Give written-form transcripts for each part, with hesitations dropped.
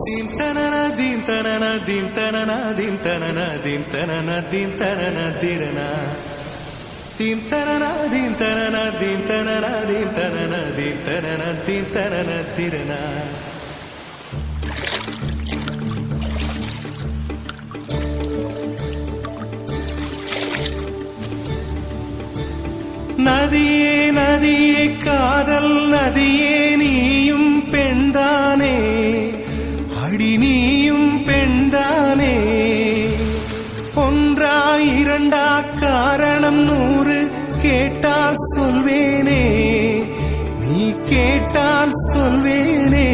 Dim tanana dim tanana dim tanana dim tanana dim tanana dim tanana dirana. Dim tanana dim tanana dim tanana dim tanana dim tanana dim tanana dirana. நதியே நதியே காதல் நதியே நீயும் பெண்தானே அடி நீயும் பெண்தானே ஒன்றா இரண்டா காரணம் 100 கேட்டால் சொல்வேனே நீ கேட்டால் சொல்வேனே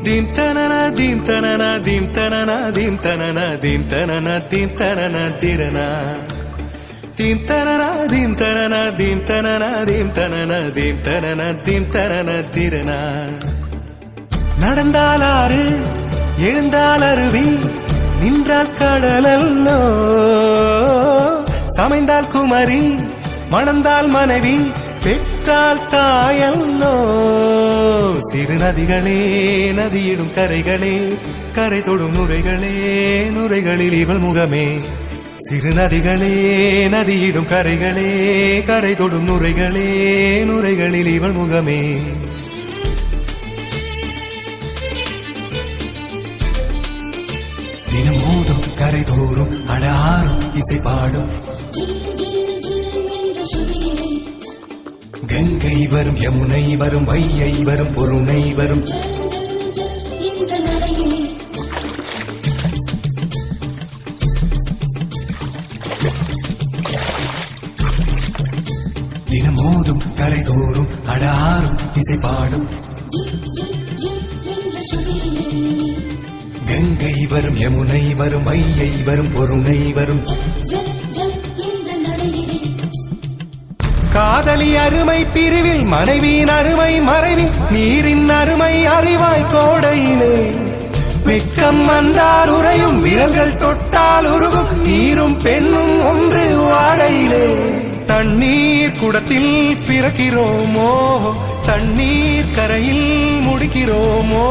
தீம் தனன தீம் தனன தீம் தனன தீம் தனன தீம் தனன தீம் தனன திரனா Dim tanana dim tanana dim tanana dim tanana dim tanana dim tanana dirana. நடந்தால் ஆறு எழுந்தால் அருவி நின்றால் கடலல்லோ சமைந்தால் குமரி மணந்தால் மனைவி பெற்றால் தாயல்லோ சிறு நதிகளே நதியிடும் கரைகளே கரை தொடும் நுரைகளே நுரைகளில் இவள் முகமே சிறு நதிகளே நதியிடும் கரைகளே கரை தொடும் நுரைகளே நுரைகளில் இவள் முகமே தினம் மோதும் கரை தோறும் அடாரும் இசை பாடும் கங்கை வரும் யமுனை வரும் வையை வரும் பொருணை வரும் தினம் மோதும் கரை தோறும் அடாரும் இசை பாடும் கங்கை வரும் யமுனை வரும் வையை வரும் பொருணை வரும் காதலி அருமை பிரிவில் மனைவியின் அருமை மறைவில் நீரின் அருமை அறிவாய் கோடையிலே வெட்கம் வந்தால் உறையும் விரல்கள் தொட்டால் உருகும் நீரும் பெண்ணும் ஒன்று வாடையிலே தண்ணீர் குடத்தில் பிறக்கிறோமோ தண்ணீர் கரையில் முடிக்கிறோமோ